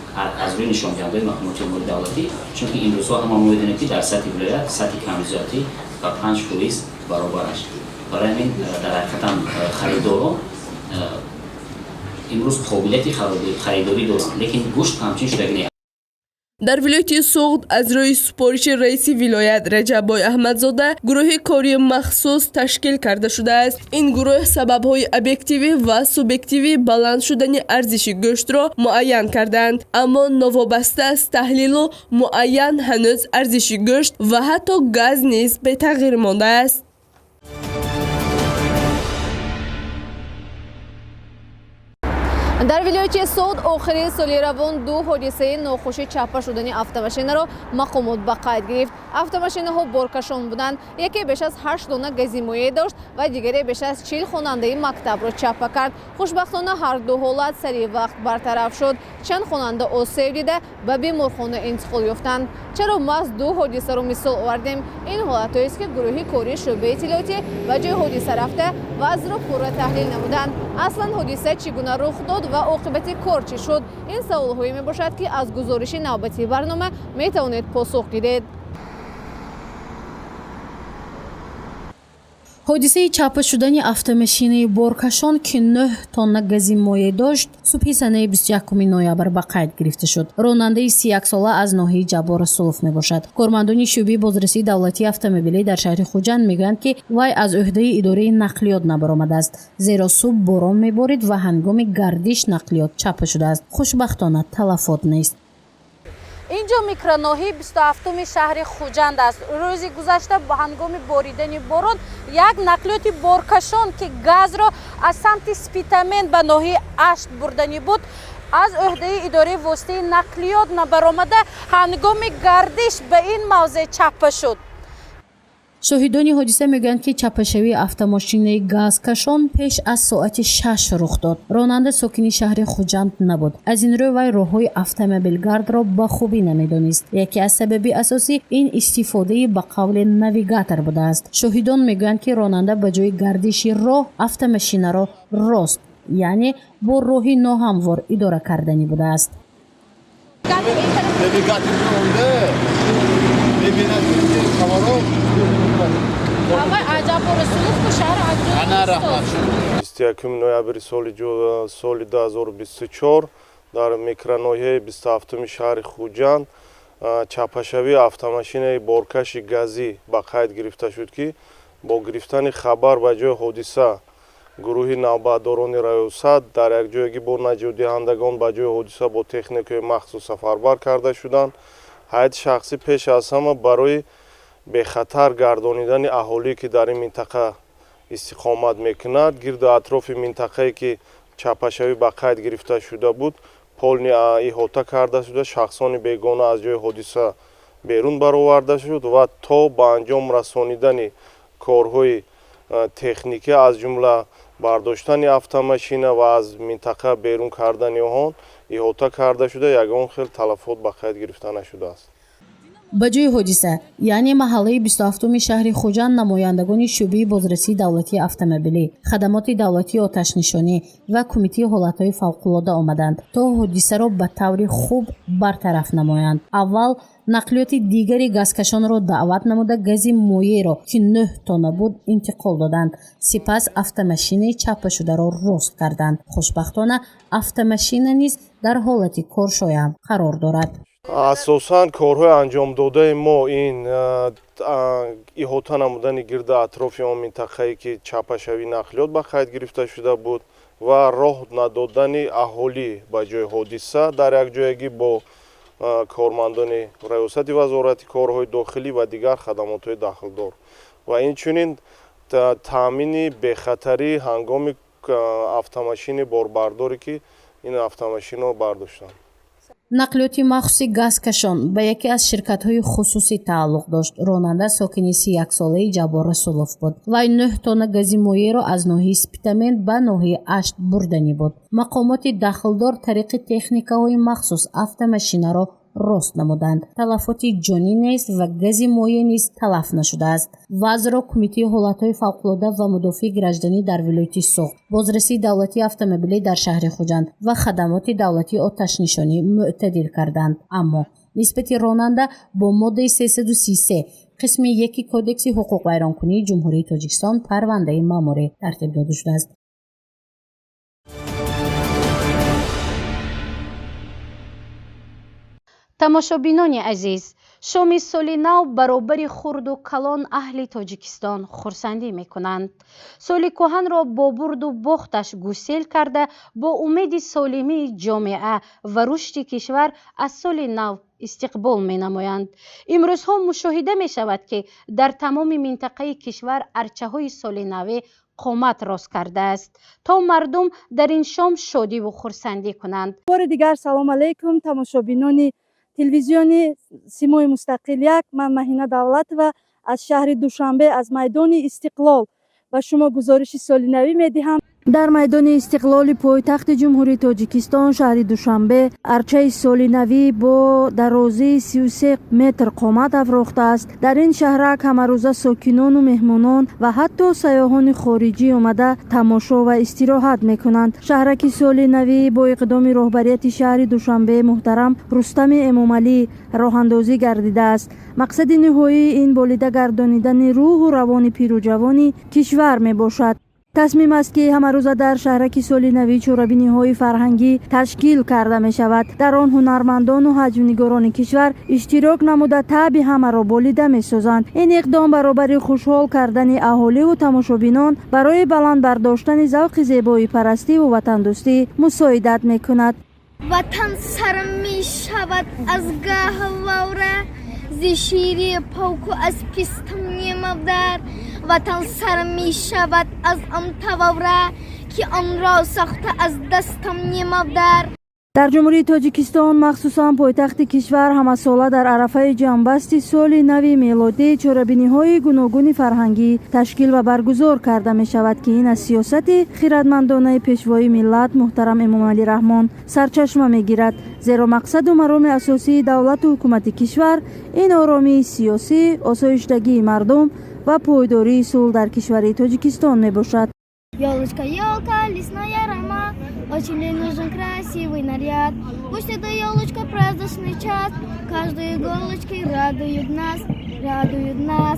аз рӯи нишондиҳандаҳои маҳкумоти умури давлатӣ, чунки имрӯзҳо ҳама мо медонем ки дар сатҳи вилоят сатҳи камбизоатӣ ба 5% баробар аст. барои ҳамин дар ҳақиқатам харидоро имрӯз қобилияти харидорӣ доранд, лекин гӯшт ҳамчун шудагӣ не. дар вилояти суғд аз рӯи супориши раиси вилоят Раҷаббой Аҳмадзода гурӯҳи кори махсус ташкил карда шудааст. ин гурӯҳ сабабҳои объективӣ ва субъективии баланд шудани арзиши гӯштро муайян карданд, аммо новобаста аз таҳлилу муайян ҳанӯз арзиши гӯшт ва ҳатто газ низ бетағйир мондааст. дар вилояти суғд охири соли равон ду ҳодисаи нохушӣ чаппа шудани автомошинаро мақомот ба қайд гирифт. автомошинаҳо боркашон буданд. яке беш аз 8 дона гази моеъ дошт ва дигаре беш аз 40 хонандаи мактабро чаппа кард. хушбахтона ҳар ду ҳолат сари вақт бартараф шуд. чанд хонанда осеб дида ба беморхона интиқол ёфтанд. чаро маҳз ду ҳодисаро мисол овардем? ин ҳолатҳоест ки гурӯҳи кори шӯъбаи иттилоотӣ ба ҷои ҳодиса рафта вазъро пурра таҳлил намуданд. аслан ҳодиса чӣ гуна рух дод ва оқибати кор чӣ шуд? ин саволҳое мебошад ки аз гузориши навбатии барнома метавонед посух гиред. ҳодисаи чаппа шудани автомошинаи боркашон ки 9 тонна гази моеъ дошт субҳи санаи 21 ноябр ба қайд гирифта шуд. ронандаи 31 сола аз ноҳияи Ҷаббор Расулов мебошад. кормандони шӯъбаи бозрасии давлатии автомобилӣ дар шаҳри хуҷанд мегӯянд ки вай аз ӯҳдаи идораи нақлиёт набаромадааст, зеро субҳ борон меборид ва ҳангоми гардиш нақлиёт чаппа шудааст. хушбахтона талафот нест. инҷо микроноҳии 27-уми шаҳри хуҷанд аст. рӯзи гузашта ба ҳангоми боридани борон як нақлиёти боркашон ки газро аз самти спитамен ба ноҳияи ашт бурданӣ буд аз ӯҳдаи идораи воситаи нақлиёт набаромада ҳангоми гардиш ба ин мавзеъ чаппа шуд. шоҳидони ҳодиса мегӯянд ки чаппашавии автомошинаи газкашон пеш аз соати 6 рух дод. ронанда сокини шаҳри хуҷанд набуд. аз ин рӯ вай роҳҳои автомобилгардро ба хубӣ намедонист. яке аз сабаби асосӣ ин истифодаи ба қавли навигатор будааст. шоҳидон мегӯянд ки ронанда ба ҷои гардиши роҳ автомошинаро рост, яъне бо роҳи ноҳамвор идора карданӣ будааст. ноябри соли 2024 дар микроноҳияи 27-уми шаҳри хуҷанд чаппашавии автомошинаи боркаши газӣ ба қайд гирифта шуд ки бо гирифтани хабар ба ҷои ҳодиса гурӯҳи навбатдорони раёсат дар якҷоягӣ бо наҷотдиҳандагон ба ҷои ҳодиса бо техникаи махсус сафарбар карда шуданд. ҳайати шахсӣ пеш аз ҳама барои бехатар гардонидани аҳолие ки дар ин минтақа истиқомат мекунад гирду атрофи минтақае ки чаппашавӣ ба қайд гирифта шуда буд полни иҳота карда шуда шахсони бегона аз ҷои ҳодиса берун бароварда шуд ва то ба анҷом расонидани корҳои техникӣ аз ҷумла бардоштани автомошина ва аз минтақа берун кардани он иҳота карда шуда ягон хел талафот ба қайд гирифта нашудааст. ба ҷои ҳодиса яъне маҳаллаи 27-уми шаҳри хуҷанд намояндагони шӯъбаи бозрасии давлатии автомобилӣ, хадамоти давлатии оташнишонӣ ва кумитаи ҳолатҳои фавқулода омаданд то ҳодисаро ба таври хуб бартараф намоянд. аввал нақлиёти дигари газкашонро даъват намуда гази моеъро ки 9 тонна буд интиқол доданд. сипас автомошинаи чаппашударо рост карданд. хушбахтона автомошина низ дар ҳолати коршоям қарор дорад. асосан корҳои анҷомдодаи мо ин иҳота намудани гирда атрофи он минтақае ки чапашавӣ нақлиёт ба қайд гирифта шуда буд ва роҳ надодани аҳолӣ ба ҷои ҳодиса дар якҷоягӣ бо кормандони раёсати вазорати корҳои дохилӣ ва дигар хадамотҳои дахлдор ва инчунин таъмини бехатарӣ ҳангоми автомашини борбардоре ки ин автомашинро бардоштанд. нақлиёти махсуси газкашон ба яке аз ширкатҳои хусусӣ тааллуқ дошт. ронанда сокини 31 солаи Ҷабор Расулов буд. вай 9 тонна гази моеъро аз ноҳияи Спитамент ба ноҳияи Ашт бурдани буд. мақомоти дахлдор тариқи техникаҳои махсус автомашинаро рост намуданд. талафоти ҷонӣ нест ва гази моеъ низ талаф нашудааст. вазъро кумитаи ҳолатҳои фавқулода ва мудофиъи гражданӣ дар вилояти Суғд, бозрасии давлатии автомобилӣ дар шаҳри Хуҷанд ва хадамоти давлатии оташнишонӣ мӯътадил карданд. аммо нисбати ронанда бо моддаи 333 қисми 1 кодекси ҳуқуқвайронкунии ҷумҳурии Тоҷикистон парвандаи маъмурӣ тартиб дода шудааст. тамошобинони азиз, шоми соли нав баробари хурду калон аҳли Тоҷикистон хурсандӣ мекунанд. соли кӯҳанро бо бурду бохташ гусел карда, бо умеди солимии ҷомеа ва рушди кишвар аз соли нав истиқбол менамоянд. имрӯзҳо мушоҳида мешавад, ки дар тамоми минтақаи кишвар арчаҳои соли навӣ қомат рост кардааст, то мардум дар ин шом шодиву хурсандӣ кунанд. бори дигар салом алейкум тамошобинони телевизиони Симои Мустақил 1. ман Маҳина Давлатова аз шаҳри Душанбе аз майдони Истиқлол ба шумо гузориши соли навӣ медиҳам. дар майдони Истиқлоли пойтахти ҷумҳурии Тоҷикистон шаҳри Душанбе арчаи соли навӣ бо дарозии 33 метр қомат афрохтааст. дар ин шаҳрак ҳамарӯза сокинону меҳмонон ва ҳатто сайёҳони хориҷӣ омада тамошо ва истироҳат мекунанд. шаҳраки соли навӣ бо иқдоми роҳбарияти шаҳри Душанбе муҳтарам Рустами Эмомалӣ роҳандозӣ гардидааст. мақсади ниҳоии ин болида гардонидани рӯҳу равони пиру ҷавони кишвар мебошад. тасмим аст ки ҳамарӯза дар шаҳраки соли навӣ чорабиниҳои фарҳангӣ ташкил карда мешавад. дар он ҳунармандону ҳаҷвнигорони кишвар иштирок намуда таъби ҳамаро болида месозанд. ин иқдом баробари хушҳол кардани аҳоливу тамошобинон барои баланд бардоштани завқи зебоипарастиву ватандӯстӣ мусоидат мекунад. ватан сар мешавад аз гаҳвавра зи шири повку аз пистам немавдар. ватан сар мешавад аз амтававра ки онро сохта аз дастам немавдар. дар ҷумҳурии Тоҷикистон махсусан пойтахти кишвар ҳамасола дар арафаи ҷамъбасти соли нави мелодӣ чорабиниҳои гуногуни фарҳангӣ ташкил ва баргузор карда мешавад ки ин аз сиёсати хиратмандонаи пешвои миллат муҳтарам Эмомалӣ Раҳмон сарчашма мегирад, зеро мақсаду мароми асосии давлату ҳукумати кишвар ин оромии сиёсӣ, осоиштагии мардум ва пойдории сулҳ дар кишвари Тоҷикистон мебошад. Ёлочка, ёлка, лесная рама, очень мне нужен красивый наряд. Пусть эта ёлочка праздничный час, каждой иголочкой радует нас, радует нас.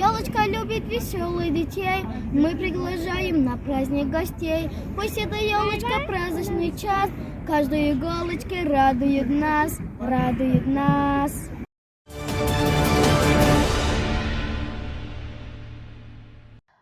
Ёлочка любит веселых детей, мы приглашаем на праздник гостей. Пусть эта ёлочка праздничный час, каждой иголочкой радует нас, радует нас.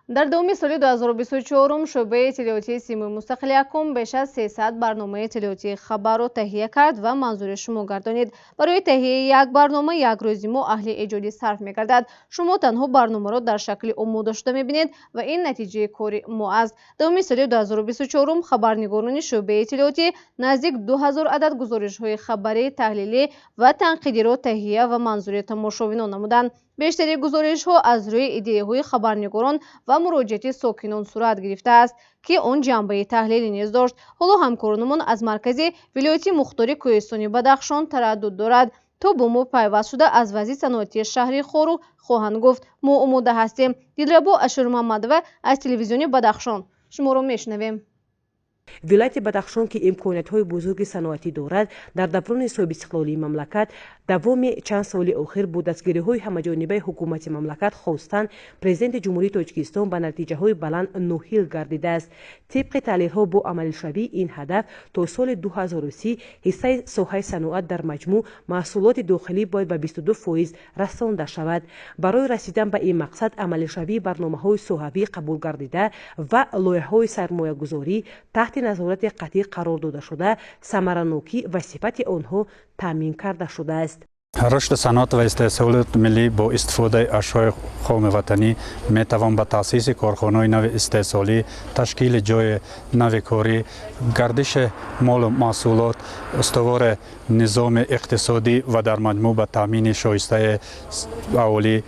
дар давоми соли 2024 шӯъбаи иттилоотии Симои Мустақил 1 беш аз 300 барномаи иттилоотии хабарро таҳия кард ва манзури шумо гардонид. барои таҳияи як барнома як рӯзи мо аҳли эҷоди сарф мегардад. шумо танҳо барномаро дар шакли омода шуда мебинед ва ин натиҷаи кори мо аст. давоми соли 2024 хабарнигорони шӯъбаи иттилоотӣ наздик 2000 адад гузоришҳои хабарӣ, таҳлилӣ ва танқидиро таҳия ва манзури тамошобинон намуданд. бештари гузоришҳо аз рӯи идеяҳои хабарнигорон ва муроҷиати сокинон сурат гирифтааст ки он ҷанбаи таҳлилӣ низ дошт. ҳоло ҳамкоронамон аз маркази вилояти мухтори кӯҳистони Бадахшон тараддуд дорад то бо мо пайваст шуда аз вазъи саноатии шаҳри Хору хоҳанд гуфт. мо омода ҳастем. Дилрабо Ашурмамадова аз телевизиони Бадахшон шуморо мешунавем. ولایت بدخشان که امکانات‌های بزرگ صنعتی دارد در دوران صاحب استقلالی مملکت دوام چند سال اخیر با دستگیری‌های همه‌جانبه حکومت مملکت خواستند پرزیدنت جمهوری تاجیکستان به نتیجه‌های بلند ناحیل گردیده است. طبق تحلیل‌ها با عملشوی این هدف تا سال 2030 حصه ساحه صنعت در مجموع محصولات داخلی باید به 22% رسانده شود. برای رسیدن به این مقصد عملشوی برنامه‌های ساحوی قبول گردیده و لایحه‌های سرمایه‌گذاری تحت نظارت قطعی قرار داده شده ثمره‌ناکی و صفت آنها تامین کرده شده است. رشد صنعت و استحصالات ملی با استفاده اشیاء خام وطنی می توان به تأسیس کارخانه‌های نو استحصالی، تشکیل جای نو کاری، گردش مال و محصولات، استوار نظام اقتصادی و در مجموع به تامین شایسته اهالی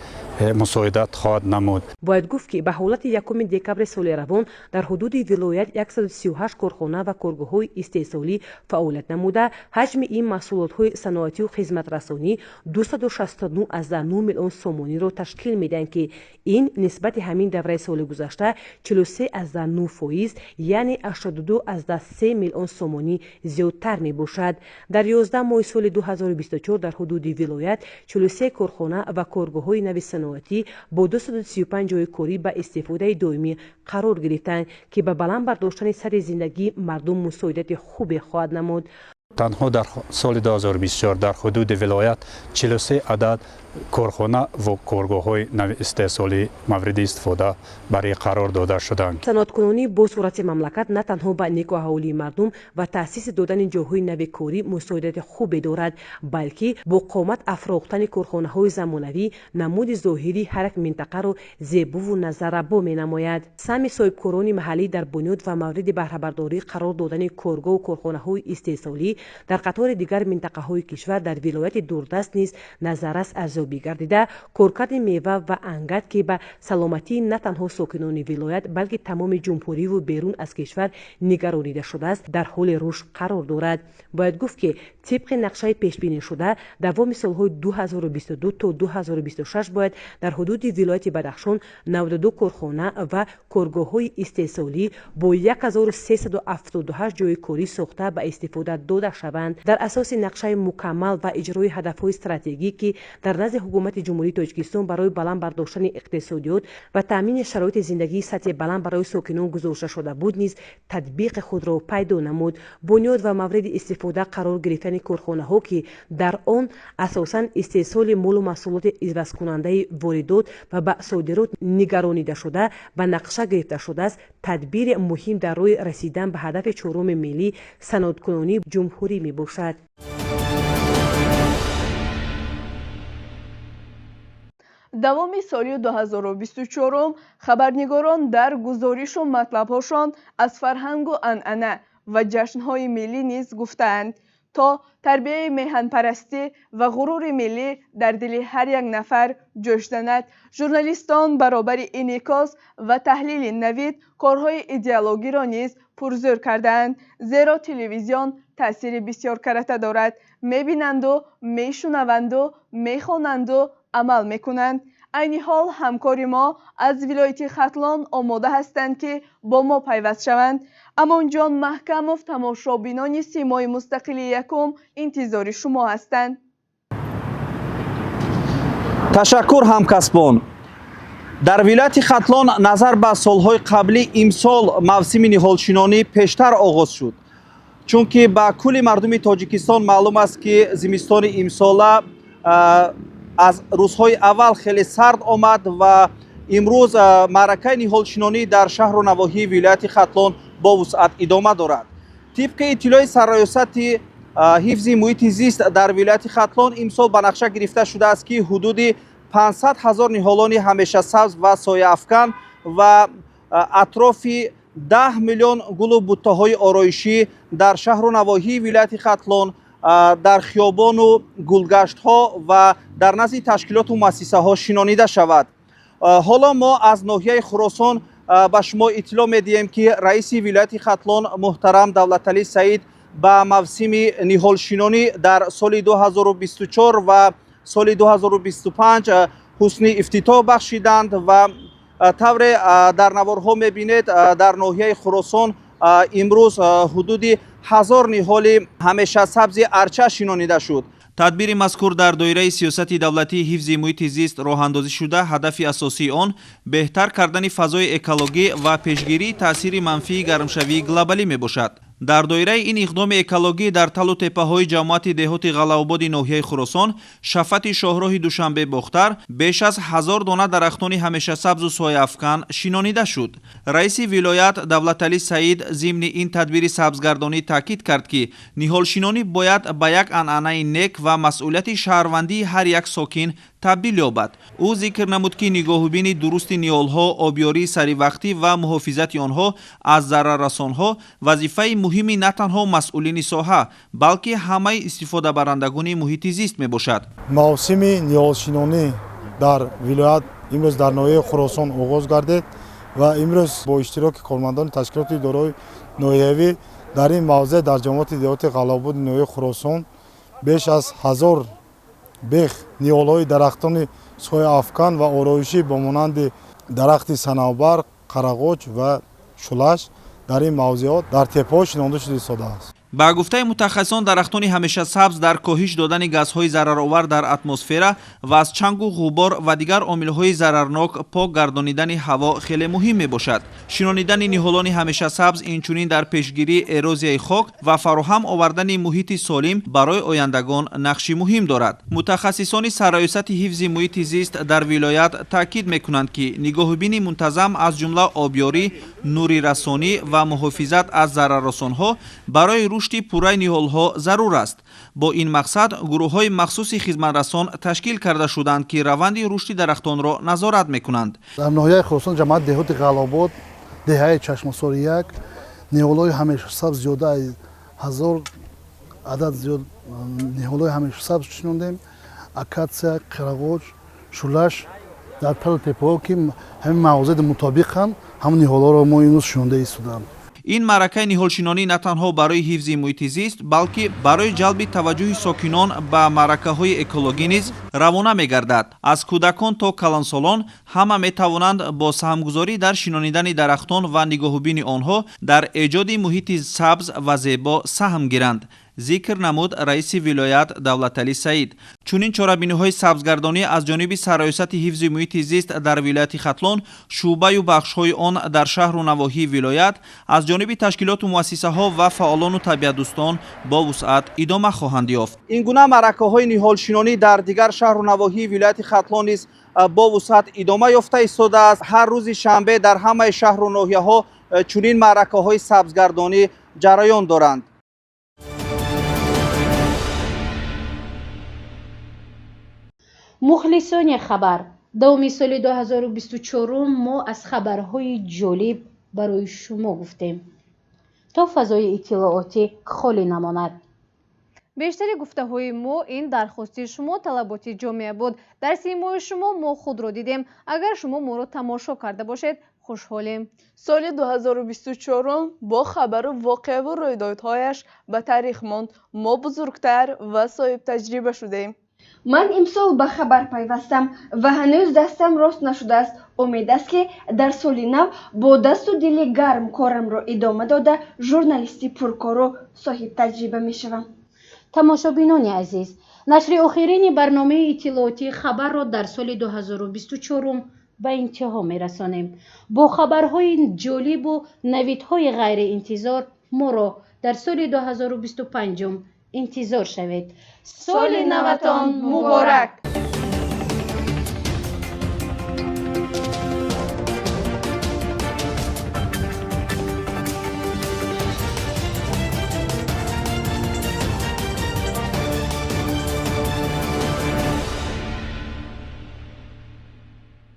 مساعدت خواهد نمود. باید گفت که به حالت 1 دکبر سال روان در حدود ولایت 138 کارخانه و کارگاه‌های استحصالی فعالیت نموده، حجم این محصولات‌های صنعتی و خدمت رسانی 269.9 میلیون سومانی را تشکیل می‌دهند که این نسبت همین دوره سال گذشته 43.9% یعنی 82.3 میلیون سومانی زیادتر می‌باشد. در 11 ماه سال 2024 در حدود ولایت 43 کارخانه و کارگاه‌های نو صنعتی با 235 جای کاری به استفاده دائمی قرار گرفتند که به بلند برداشتن سطح زندگی مردم مساعدت خوبی خواهد نمود. تنها در سال 2024 در حدود ولایت 43 عدد کارخانه و کارگاه‌های نو استحصالی مورد استفاده برای قرار داده شدند. صنعت‌کنانی با صورت مملکت نه تنها به نیک و اهالی مردم و تأسیس دادن جاهای نو کاری مساعدت خوبی دارد، بلکه با قامت افراختن کارخانه‌های زمانوی نمود ظاهری هر یک منطقه را زیبا و نظربا می‌نماید. سهم صاحبکاران محلی در بنیاد و مورد بهره برداری قرار دادن کارگاه و کارخانه‌های استحصالی در قطار دیگر منطقه‌های کشور در ولایت دوردست نیز نظررس ارزیابی گردیده، کارکرد میوه و انگت که به سلامتی نه تنها ساکنان ولایت بلکه تمام جمهوری و بیرون از کشور نگرانیده شده است در حال رشد قرار دارد. باید گفت که طبق نقشه پیش بینی شده دوام سالهای 2022 تا 2026 باید در حدود ولایت بدخشان 92 کارخانه و کارگاه‌های استحصالی با 1378 جای کاری ساخته به استفاده داده شوند. در اساس نقشه مکمل و اجرای هدف‌های استراتژیکی در نزد حکومت جمهوری تاجیکستان برای بلند برداشتن اقتصادیات و تامین شرایط زندگی سطح بلند برای ساکنان گذاشته شده بود نیز تطبیق خود را پیدا نمود. بنیاد و مورد استفاده قرار گرفتن کارخانه‌ها که در آن اساساً استحصال مال و محصولات عوض کننده واردات و به صادرات نگرانیده شده و نقشه گرفته شده است، تدبیر مهم در راه رسیدن به هدف 4 ملی صنعت‌کنانی جمهوری میباشد. دوامی سالی 2024 خبرنگاران در گزارش و مطلب‌هاشان از فرهنگ و عنعنه و جشن‌های ملی نیز گفتند تا تربیت میهن‌پرستی و غرور ملی در دل هر یک نفر جوش زند. ژورنالیستان برابر انعکاس و تحلیل نوید کارهای ایدئولوژی را نیز پرزور کردند، زیرا تلویزیون تاثیر بسیار کرده دارد. می‌بینند و می‌شنوند و می‌خوانند و عمل میکنند. عین حال همکار ما از ولایت ختلان آماده هستند که با ما پیوست شوند. امان جان محکموف، تماشابینان سیمای مستقل یکم، انتظار شما هستند. تشکر همکسبان. در ولایت ختلان نظر به سالهای قبلی امسال موسم نهالشینانی پیشتر آغاز شد، چون که به کل مردم تاجیکستان معلوم است که زمستان امسال از روزهای اول خیلی سرد آمد و امروز معرکه نهالشینانی در شهر و نواحی ولایت ختلان با وسعت ادامه دارد. طبق اطلاع سرریاست حفظ محیط زیست در ولایت ختلان امسال به نقشه گرفته شده است که حدود 500,000 نهالان همیشه سبز و سایه افکن و اطراف 10 میلیون گل و بوته‌های آرایشی در شهر و نواحی ولایت ختلان در خیابان و گلگشت ها و در نزد تشکیلات و مؤسسه ها شنانیده شود. حالا ما از ناحیه خراسان به شما اطلاع میدیم که رئیس ولایت ختلان محترم دولتعلی سعید به موسم نهالشینانی در سال 2024 و سال 2025 حسن افتتاح بخشیدند و طور در نوارها میبینید در ناحیه خراسان имрӯз ҳудуди 1000 ниҳоли ҳамешасабзи арча шинонида шуд. тадбири мазкур дар доираи сиёсати давлатии ҳифзи муҳити зист роҳандозӣ шуда, ҳадафи асосии он беҳтар кардани фазои экологӣ ва пешгирии таъсири манфии гармшавии глобалӣ мебошад. дар доираи ин иқдоми экологӣ дар талу теппаҳои ҷамоати деҳоти ғалаободи ноҳияи Хуросон, шафати шоҳроҳи Душанбе Бохтар беш аз 1000 дона дарахтони ҳамешасабзу сояафкан шинонида шуд. раиси вилоят Давлаталӣ Саид зимни ин тадбири сабзгардонӣ таъкид кард ки ниҳолшинонӣ бояд ба як анъанаи нек ва масъулияти шаҳрвандии ҳар як сокин табдил ёбад. ӯ зикр намуд ки нигоҳубини дурусти ниҳолҳо, обёрии саривақтӣ ва муҳофизати онҳо аз зараррасонҳо вазифаи муҳими на танҳо масъулини соҳа, балки ҳамаи истифодабарандагони муҳити зист мебошад. мавсими ниҳолшинонӣ дар вилоят имрӯз дар ноҳияи Хуросон оғоз гардид ва имрӯз бо иштироки кормандони ташкилоти идораҳои ноҳиявӣ дар ин мавзеъ дар ҷамоати деҳоти ғалаободи ноҳияи Хуросон беш аз 1000 бех ниҳолҳои дарахтони сояафкан ва ороишӣ бо монанди дарахти санавбар, қарағоч ва шулаш дар ин мавзеъот дар теппаҳо шинонда шуда истодааст. ба гуфтаи мутахассисон, дарахтони ҳамешасабз дар коҳиш додани газҳои зараровар дар атмосфера ва аз чангу ғубор ва дигар омилҳои зарарнок пок гардонидани ҳаво хеле муҳим мебошад. шинонидани ниҳолони ҳамешасабз инчунин дар пешгирии эрозияи хок ва фароҳам овардани муҳити солим барои ояндагон нақши муҳим дорад. мутахассисони сарраёсати ҳифзи муҳити зист дар вилоят таъкид мекунанд ки нигоҳубини мунтазам аз ҷумла обёрӣ, нури расонӣ ва муҳофизат аз зараррасонҳо барои рушди пурраи ниҳолҳо зарур аст. бо ин мақсад гурӯҳҳои махсуси хизматрасон ташкил карда шуданд ки раванди рушди дарахтонро назорат мекунанд. дар ноҳияи Хуросон ҷамоати деҳоти ғалаобод деҳаи чашмосори 1 ниҳолҳои ҳамешасабз зиёда аз 1000 адад зиёд ниҳолҳои ҳамешасабз шинондем. акатсия, қирағоч, шулаш дар талу теппаҳо ки ҳамин мавзеъ мутобиқанд, ҳамон ниҳолҳоро мо имрӯз шинонда истодам. ин маъракаи ниҳолшинонӣ на танҳо барои ҳифзи муҳити зист, балки барои ҷалби таваҷҷӯҳи сокинон ба маъракаҳои экологӣ низ равона мегардад. аз кӯдакон то калонсолон ҳама метавонанд бо саҳмгузорӣ дар шинонидани дарахтон ва нигоҳубини онҳо дар эҷоди муҳити сабз ва зебо саҳм гиранд. зикр намуд раиси вилоят Давлаталӣ Саид. чунин чорабиниҳои сабзгардонӣ аз ҷониби сарраёсати ҳифзи муҳити зист дар вилояти Хатлон, шуъбаю бахшҳои он дар шаҳру навоҳии вилоят, аз ҷониби ташкилоту муассисаҳо ва фаъолону табиатдӯстон бо вусъат идома хоҳанд ёфт. ин гуна маъракаҳои ниҳолшинонӣ дар дигар шаҳру навоҳии вилояти Хатлон низ бо вусъат идома ёфта истодааст. ҳар рӯзи шанбе дар ҳамаи шаҳру ноҳияҳо чунин маъракаҳои сабзгардонӣ ҷараён доранд. мухлисони хабар, давоми соли 2024 мо аз хабарҳои ҷолиб барои шумо гуфтем то фазои иттилоотӣ холӣ намонад. бештари гуфтаҳои мо ин дархости шумо талаботи ҷомеа буд. дар симои шумо мо худро дидем. агар шумо моро тамошо карда бошед, хушҳолем. соли 2024 бо хабару воқеаву рӯйдодҳояш ба таърих монд. мо бузургтар ва соҳиб таҷриба шудем. ман имсол ба хабар пайвастам ва ҳанӯз дастам рост нашудааст. умед аст ки дар соли нав бо дасту дили гарм корамро идома дода журналисти пуркору соҳиб таҷриба мешавам. тамошобинони азиз, нашри охирини барномаи иттилоотии хабарро дар соли 2024 ба интиҳо мерасонем. бо хабарҳои ҷолибу навидҳои ғайриинтизор моро дар соли 2025 интизор шавед. соли наватон муборак!